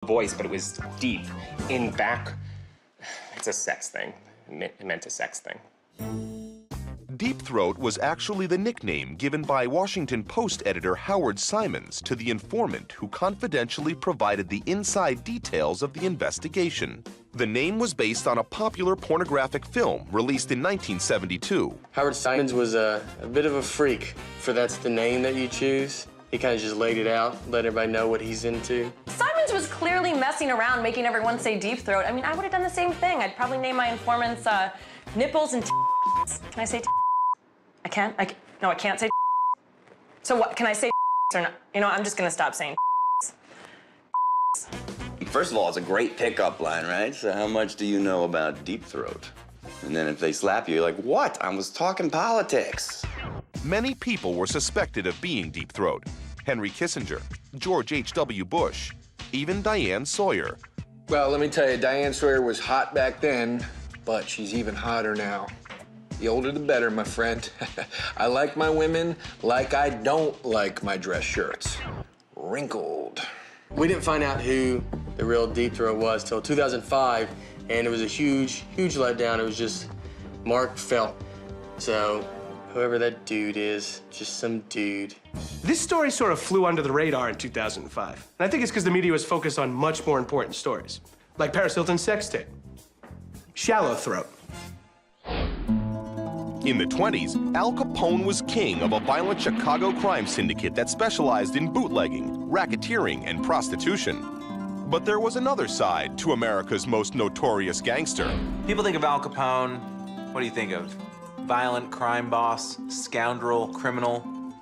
voice, but it was deep. In back, it's a sex thing. It meant a sex thing. Deep throat was actually the nickname given by Washington Post editor Howard Simons to the informant who confidentially provided the inside details of the investigation. The name was based on a popular pornographic film released in 1972. Howard Simons was a bit of a freak, for that's the name that you choose. He kind of just laid it out, let everybody know what he's into. Simons was clearly messing around, making everyone say deep throat. I mean, I would have done the same thing. I'd probably name my informants nipples and Can I say I can't? No, I can't say So what, can I say or not? You know, I'm just gonna stop saying First of all, it's a great pickup line, right? So how much do you know about deep throat? And then if they slap you, you're like, what? I was talking politics. Many people were suspected of being deep throat. Henry Kissinger, George H.W. Bush, even Diane Sawyer. Well, let me tell you, Diane Sawyer was hot back then, but she's even hotter now. The older the better, my friend. I like my women like I don't like my dress shirts. Wrinkled. We didn't find out who the real deep throat was till 2005, and it was a huge, huge letdown. It was just Mark Felt. So whoever that dude is, just some dude. This story sort of flew under the radar in 2005. And I think it's because the media was focused on much more important stories, like Paris Hilton's sex tape, shallow throat. In the 20s, Al Capone was king of a violent Chicago crime syndicate that specialized in bootlegging, racketeering, and prostitution. But there was another side to America's most notorious gangster. People think of Al Capone, what do you think of? Violent crime boss, scoundrel, criminal.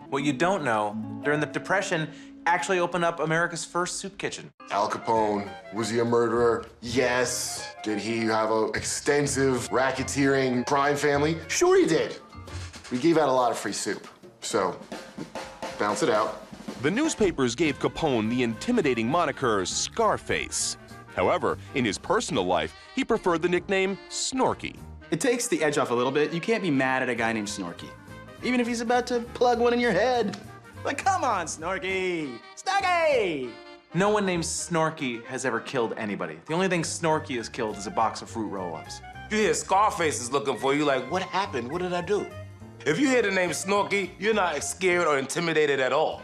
What you don't know, during the Depression, actually opened up America's first soup kitchen. Al Capone, was he a murderer? Yes. Did he have an extensive racketeering crime family? Sure he did. We gave out a lot of free soup, so balance it out. The newspapers gave Capone the intimidating moniker Scarface. However, in his personal life, he preferred the nickname Snorky. It takes the edge off a little bit. You can't be mad at a guy named Snorky, even if he's about to plug one in your head. Like, come on, Snorky! Snorky! No one named Snorky has ever killed anybody. The only thing Snorky has killed is a box of fruit roll-ups. You hear Scarface is looking for you, like, what happened? What did I do? If you hear the name Snorky, you're not scared or intimidated at all.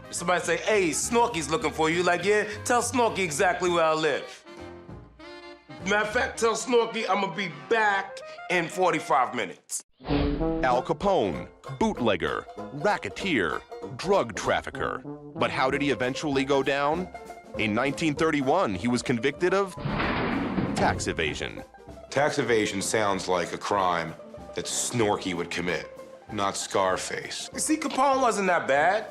If somebody say, hey, Snorky's looking for you, like, yeah, tell Snorky exactly where I live. Matter of fact, tell Snorky I'm gonna be back in 45 minutes. Al Capone, bootlegger, racketeer, drug trafficker. But how did he eventually go down? In 1931, he was convicted of tax evasion. Tax evasion sounds like a crime that Snorky would commit, not Scarface. You see, Capone wasn't that bad.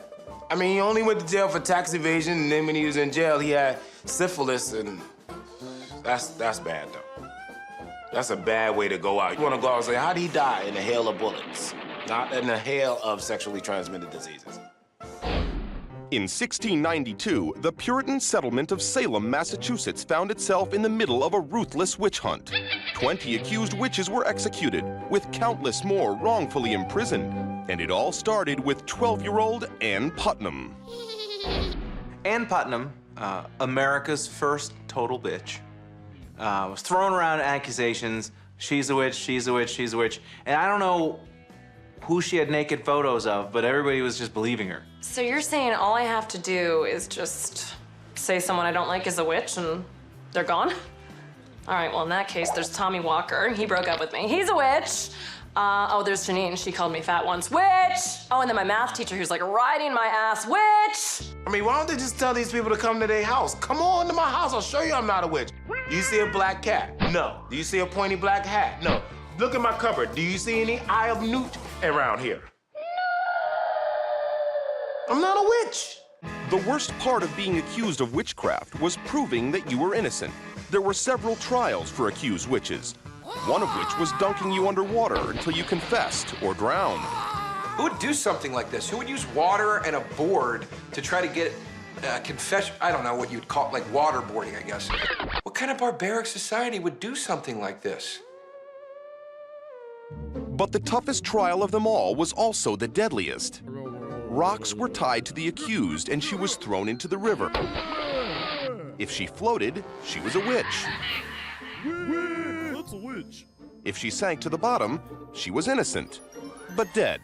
I mean, he only went to jail for tax evasion, and then when he was in jail, he had syphilis, and that's bad, though. That's a bad way to go out. You want to go out and say, how did he die? In a hail of bullets, not in a hail of sexually transmitted diseases. In 1692, the Puritan settlement of Salem, Massachusetts found itself in the middle of a ruthless witch hunt. 20 accused witches were executed, with countless more wrongfully imprisoned. And it all started with 12-year-old Ann Putnam. Ann Putnam, America's first total bitch, was throwing around accusations. She's a witch, she's a witch, she's a witch. And I don't know who she had naked photos of, but everybody was just believing her. So you're saying all I have to do is just say someone I don't like is a witch and they're gone? All right, well, in that case, there's Tommy Walker. He broke up with me. He's a witch. Oh, there's Janine. She called me fat once. Witch! Oh, and then my math teacher who's like riding my ass. Witch! I mean, why don't they just tell these people to come to their house? Come on to my house. I'll show you I'm not a witch. Do you see a black cat? No. Do you see a pointy black hat? No. Look at my cupboard. Do you see any Eye of Newt around here? I'm not a witch. The worst part of being accused of witchcraft was proving that you were innocent. There were several trials for accused witches, one of which was dunking you underwater until you confessed or drowned. Who would do something like this? Who would use water and a board to try to get confession? I don't know what you'd call it, like waterboarding, I guess. What kind of barbaric society would do something like this? But the toughest trial of them all was also the deadliest. Rocks were tied to the accused and she was thrown into the river. If she floated, she was a witch. That's a witch. If she sank to the bottom, she was innocent, but dead.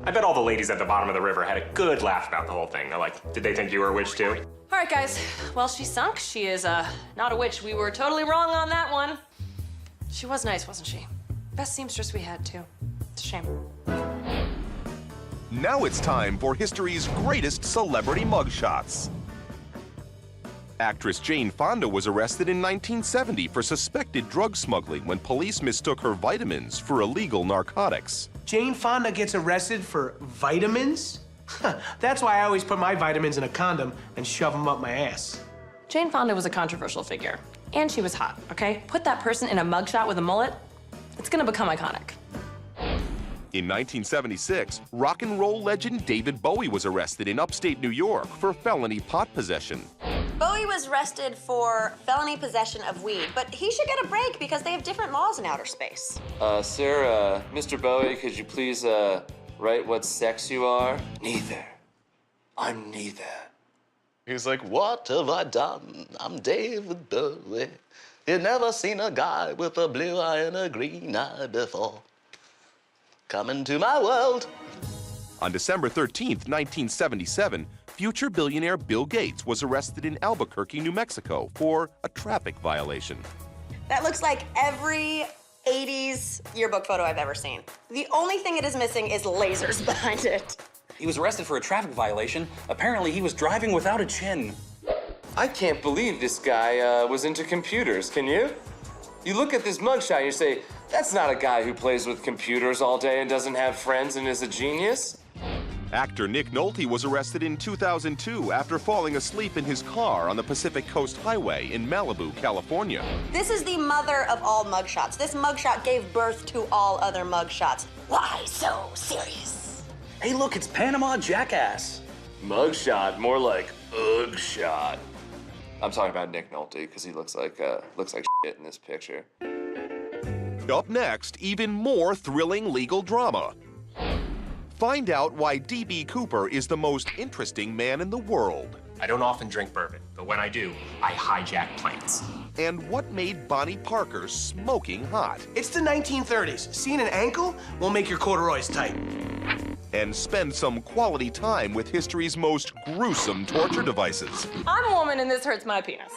I bet all the ladies at the bottom of the river had a good laugh about the whole thing. They're like, did they think you were a witch too? All right, guys. Well, she sunk. She is not a witch. We were totally wrong on that one. She was nice, wasn't she? Best seamstress we had, too. It's a shame. Now it's time for history's greatest celebrity mugshots. Actress Jane Fonda was arrested in 1970 for suspected drug smuggling when police mistook her vitamins for illegal narcotics. Jane Fonda gets arrested for vitamins? That's why I always put my vitamins in a condom and shove them up my ass. Jane Fonda was a controversial figure, and she was hot, okay? Put that person in a mugshot with a mullet, it's gonna become iconic. In 1976, rock and roll legend David Bowie was arrested in upstate New York for felony pot possession. Bowie was arrested for felony possession of weed, but he should get a break because they have different laws in outer space. Sir, Mr. Bowie, could you please, write what sex you are? Neither. I'm neither. He's like, what have I done? I'm David Bowie. You never seen a guy with a blue eye and a green eye before. Come into my world. On December 13th, 1977, future billionaire Bill Gates was arrested in Albuquerque, New Mexico for a traffic violation. That looks like every 80s yearbook photo I've ever seen. The only thing it is missing is lasers behind it. He was arrested for a traffic violation. Apparently, he was driving without a chin. I can't believe this guy was into computers, can you? You look at this mugshot and you say, that's not a guy who plays with computers all day and doesn't have friends and is a genius. Actor Nick Nolte was arrested in 2002 after falling asleep in his car on the Pacific Coast Highway in Malibu, California. This is the mother of all mugshots. This mugshot gave birth to all other mugshots. Why so serious? Hey, look, it's Panama Jackass. Mugshot, more like ugh shot. I'm talking about Nick Nolte because he looks like shit in this picture. Up next, even more thrilling legal drama. Find out why D.B. Cooper is the most interesting man in the world. I don't often drink bourbon, but when I do, I hijack planes. And what made Bonnie Parker smoking hot. It's the 1930s. Seeing an ankle will make your corduroys tight. And spend some quality time with history's most gruesome torture devices. I'm a woman and this hurts my penis.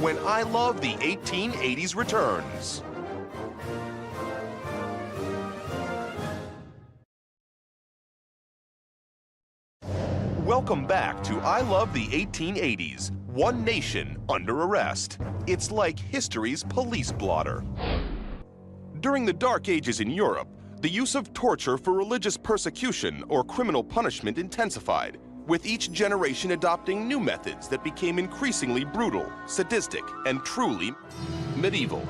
When I Love the 1880s returns. Welcome back to I Love the 1880s, One Nation Under Arrest. It's like history's police blotter. During the Dark Ages in Europe, the use of torture for religious persecution or criminal punishment intensified, with each generation adopting new methods that became increasingly brutal, sadistic, and truly medieval.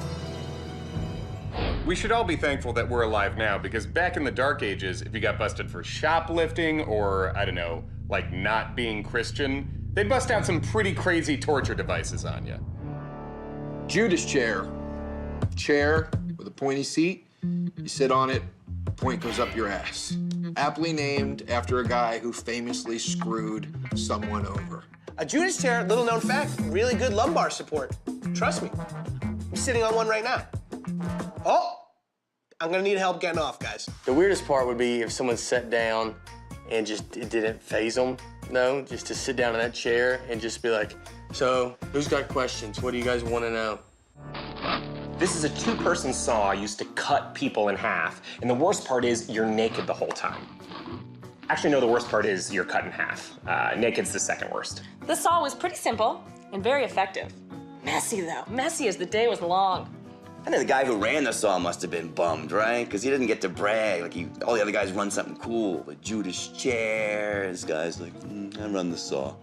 We should all be thankful that we're alive now, because back in the Dark Ages, if you got busted for shoplifting or, I don't know, like not being Christian, they'd bust out some pretty crazy torture devices on you. Judas chair. Chair with a pointy seat. You sit on it, point goes up your ass. Aptly named after a guy who famously screwed someone over. A Judas chair, little known fact, really good lumbar support. Trust me. I'm sitting on one right now. Oh, I'm gonna need help getting off, guys. The weirdest part would be if someone sat down and just it didn't faze them, no, just to sit down in that chair and just be like, so who's got questions? What do you guys want to know? This is a two-person saw used to cut people in half, and the worst part is you're naked the whole time. Actually, no, the worst part is you're cut in half. Naked's the second worst. The saw was pretty simple and very effective. Messy, though. Messy as the day was long. I think the guy who ran the saw must have been bummed, right? Because he didn't get to brag. Like, all the other guys run something cool. The Judas chair. This guy's like, I run the saw.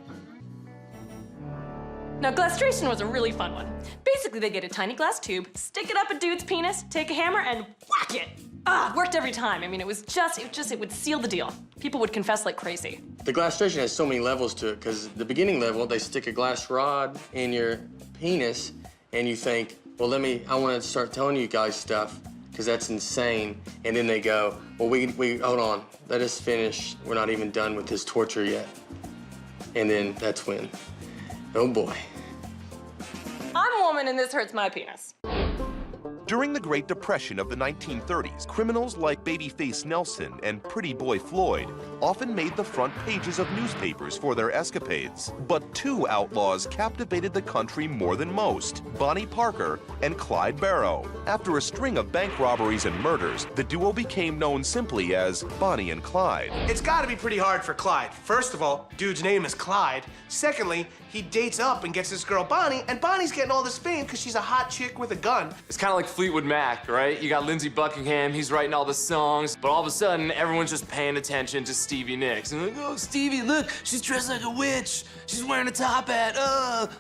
Now, glastration was a really fun one. Basically, they get a tiny glass tube, stick it up a dude's penis, take a hammer, and whack it. It worked every time. I mean, it would seal the deal. People would confess like crazy. The glastration has so many levels to it, because the beginning level, they stick a glass rod in your penis, and you think, well, I want to start telling you guys stuff, because that's insane. And then they go, well, we hold on, let us finish. We're not even done with this torture yet. And then that's when, oh boy, woman and this hurts my penis. During the Great Depression of the 1930s, criminals like Babyface Nelson and Pretty Boy Floyd often made the front pages of newspapers for their escapades. But two outlaws captivated the country more than most, Bonnie Parker and Clyde Barrow. After a string of bank robberies and murders, the duo became known simply as Bonnie and Clyde. It's gotta be pretty hard for Clyde. First of all, dude's name is Clyde. Secondly, he dates up and gets this girl Bonnie, and Bonnie's getting all this fame because she's a hot chick with a gun. It's kind of like Fleetwood Mac, right? You got Lindsey Buckingham, he's writing all the songs, but all of a sudden, everyone's just paying attention to Stevie Nicks. And they're like, oh, Stevie, look, she's dressed like a witch. She's wearing a top hat.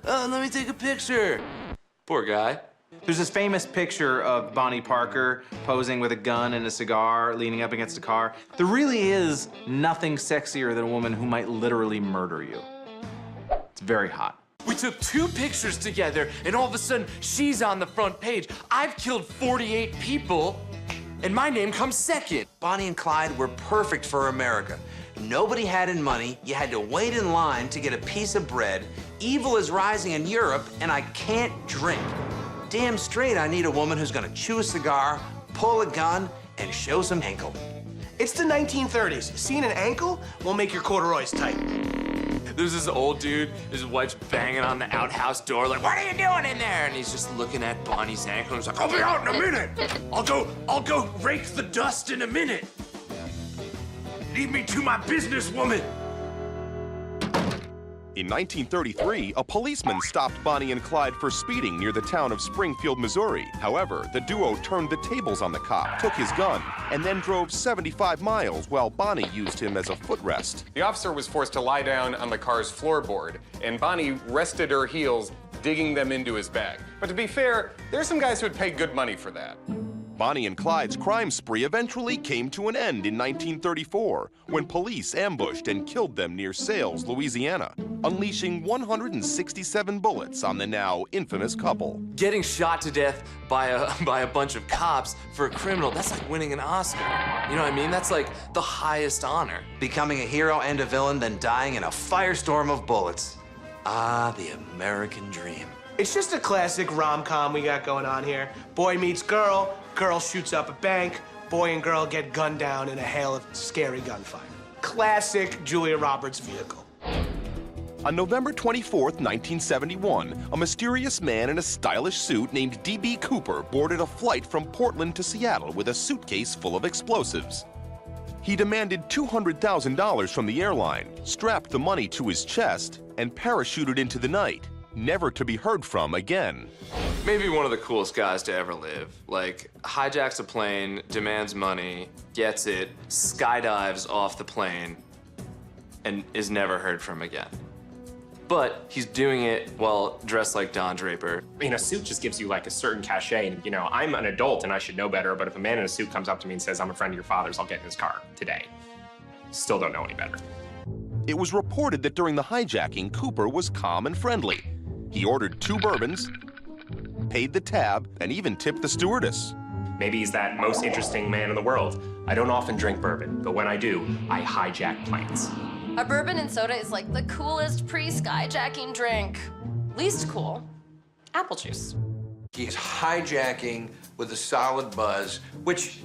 Let me take a picture. Poor guy. There's this famous picture of Bonnie Parker posing with a gun and a cigar leaning up against a car. There really is nothing sexier than a woman who might literally murder you. It's very hot. We took 2 pictures together, and all of a sudden, she's on the front page. I've killed 48 people, and my name comes second. Bonnie and Clyde were perfect for America. Nobody had any money, you had to wait in line to get a piece of bread, evil is rising in Europe, and I can't drink. Damn straight I need a woman who's gonna chew a cigar, pull a gun, and show some ankle. It's the 1930s. Seeing an ankle will make your corduroys tight. There's this old dude, his wife's banging on the outhouse door, like, what are you doing in there? And he's just looking at Bonnie's ankle, and he's like, I'll be out in a minute. I'll go rake the dust in a minute. Leave me to my business, woman. In 1933, a policeman stopped Bonnie and Clyde for speeding near the town of Springfield, Missouri. However, the duo turned the tables on the cop, took his gun, and then drove 75 miles while Bonnie used him as a footrest. The officer was forced to lie down on the car's floorboard, and Bonnie rested her heels, digging them into his bag. But to be fair, there's some guys who would pay good money for that. Bonnie and Clyde's crime spree eventually came to an end in 1934 when police ambushed and killed them near Sales, Louisiana, unleashing 167 bullets on the now infamous couple. Getting shot to death by a bunch of cops for a criminal, that's like winning an Oscar. You know what I mean? That's like the highest honor. Becoming a hero and a villain, then dying in a firestorm of bullets. Ah, the American dream. It's just a classic rom-com we got going on here. Boy meets girl, girl shoots up a bank, boy and girl get gunned down in a hail of scary gunfire. Classic Julia Roberts vehicle. On November 24th, 1971, a mysterious man in a stylish suit named D.B. Cooper boarded a flight from Portland to Seattle with a suitcase full of explosives. He demanded $200,000 from the airline, strapped the money to his chest, and parachuted into the night, never to be heard from again. Maybe one of the coolest guys to ever live. Like, hijacks a plane, demands money, gets it, skydives off the plane, and is never heard from again. But he's doing it while dressed like Don Draper. I mean, a suit just gives you like a certain cachet, and you know, I'm an adult and I should know better, but if a man in a suit comes up to me and says, I'm a friend of your father's, I'll get in his car today. Still don't know any better. It was reported that during the hijacking, Cooper was calm and friendly. He ordered 2 bourbons, paid the tab, and even tipped the stewardess. Maybe he's that most interesting man in the world. I don't often drink bourbon, but when I do, I hijack planes. A bourbon and soda is like the coolest pre-skyjacking drink. Least cool, apple juice. He's hijacking with a solid buzz, which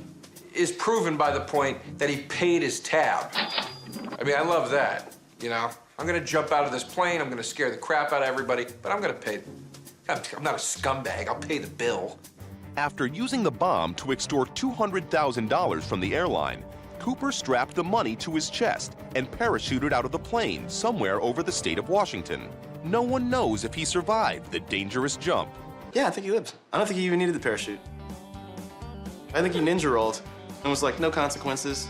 is proven by the point that he paid his tab. I mean, I love that, you know? I'm gonna jump out of this plane, I'm gonna scare the crap out of everybody, but I'm gonna pay. I'm not a scumbag, I'll pay the bill. After using the bomb to extort $200,000 from the airline, Cooper strapped the money to his chest and parachuted out of the plane somewhere over the state of Washington. No one knows if he survived the dangerous jump. Yeah, I think he lived. I don't think he even needed the parachute. I think he ninja rolled and was like, no consequences.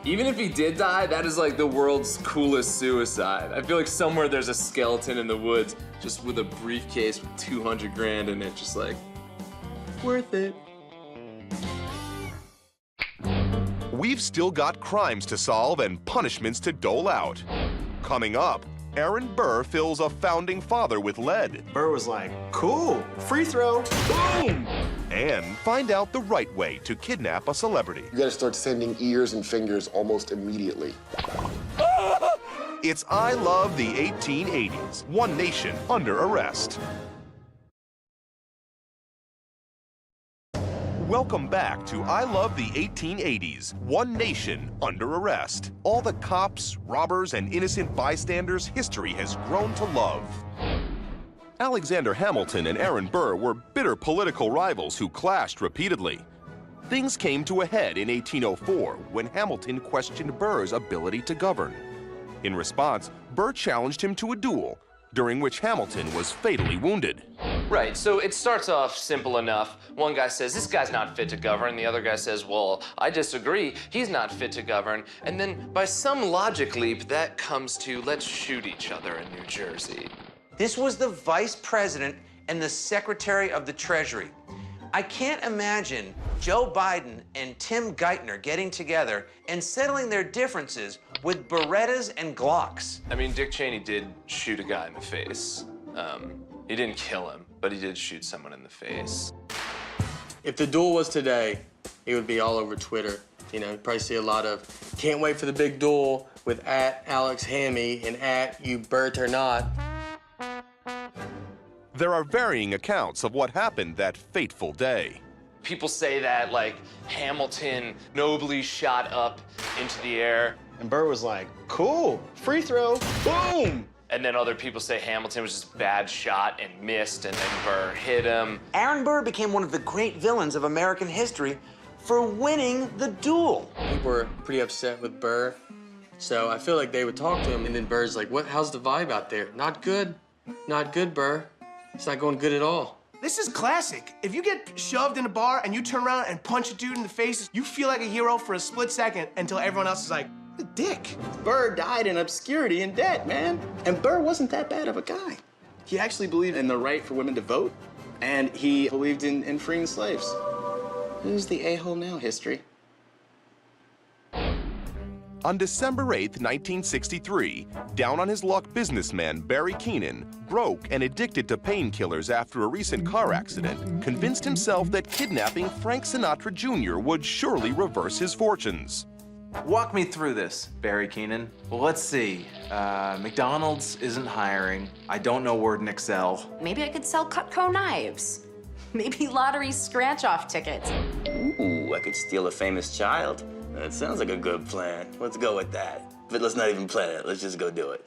Even if he did die, that is like the world's coolest suicide. I feel like somewhere there's a skeleton in the woods just with a briefcase with 200 grand in it, just like, worth it. We've still got crimes to solve and punishments to dole out. Coming up, Aaron Burr fills a founding father with lead. Burr was like, cool, free throw, boom! And find out the right way to kidnap a celebrity. You gotta start sending ears and fingers almost immediately. It's I Love the 1880s, One Nation Under Arrest. Welcome back to I Love the 1880s, One Nation Under Arrest. All the cops, robbers, and innocent bystanders history has grown to love. Alexander Hamilton and Aaron Burr were bitter political rivals who clashed repeatedly. Things came to a head in 1804 when Hamilton questioned Burr's ability to govern. In response, Burr challenged him to a duel, during which Hamilton was fatally wounded. Right, so it starts off simple enough. One guy says, this guy's not fit to govern. The other guy says, well, I disagree. He's not fit to govern. And then by some logic leap, that comes to, let's shoot each other in New Jersey. This was the vice president and the secretary of the Treasury. I can't imagine Joe Biden and Tim Geithner getting together and settling their differences with Berettas and Glocks. I mean, Dick Cheney did shoot a guy in the face. He didn't kill him, but he did shoot someone in the face. If the duel was today, it would be all over Twitter. You know, you'd probably see a lot of, can't wait for the big duel with @AlexHammy and @YouBurtOrNot. There are varying accounts of what happened that fateful day. People say that, like, Hamilton nobly shot up into the air. And Burr was like, cool, free throw, boom! And then other people say Hamilton was just a bad shot and missed, and then Burr hit him. Aaron Burr became one of the great villains of American history for winning the duel. People were pretty upset with Burr, so I feel like they would talk to him, and then Burr's like, how's the vibe out there? Not good. Not good, Burr. It's not going good at all. This is classic. If you get shoved in a bar and you turn around and punch a dude in the face, you feel like a hero for a split second until everyone else is like, the dick. Burr died in obscurity and debt, man. And Burr wasn't that bad of a guy. He actually believed in the right for women to vote, and he believed in freeing slaves. Who's the a-hole now, history? On December 8, 1963, down-on-his-luck businessman Barry Keenan, broke and addicted to painkillers after a recent car accident, convinced himself that kidnapping Frank Sinatra Jr. would surely reverse his fortunes. Walk me through this, Barry Keenan. Well, let's see. McDonald's isn't hiring. I don't know Word and Excel. Maybe I could sell Cutco knives. Maybe lottery scratch-off tickets. Ooh, I could steal a famous child. That sounds like a good plan. Let's go with that. But let's not even plan it. Let's just go do it.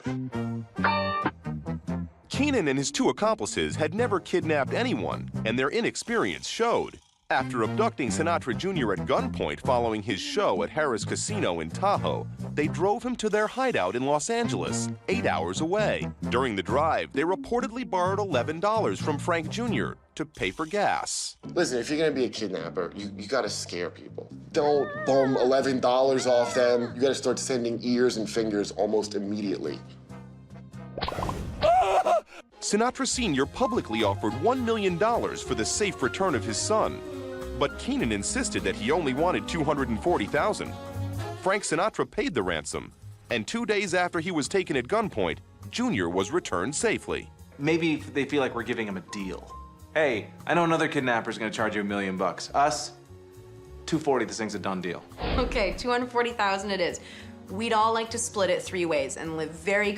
Keenan and his two accomplices had never kidnapped anyone, and their inexperience showed. After abducting Sinatra Jr. at gunpoint following his show at Harrah's Casino in Tahoe, they drove him to their hideout in Los Angeles, 8 hours away. During the drive, they reportedly borrowed $11 from Frank Jr. to pay for gas. Listen, if you're gonna be a kidnapper, you gotta scare people. Don't bum $11 off them. You gotta start sending ears and fingers almost immediately. Sinatra Sr. publicly offered $1 million for the safe return of his son, but Keenan insisted that he only wanted $240,000. Frank Sinatra paid the ransom, and 2 days after he was taken at gunpoint, Jr. was returned safely. Maybe they feel like we're giving him a deal. Hey, I know another kidnapper's gonna charge you $1 million. Us, $240, this thing's a done deal. Okay, $240,000 it is. We'd all like to split it 3 ways and live very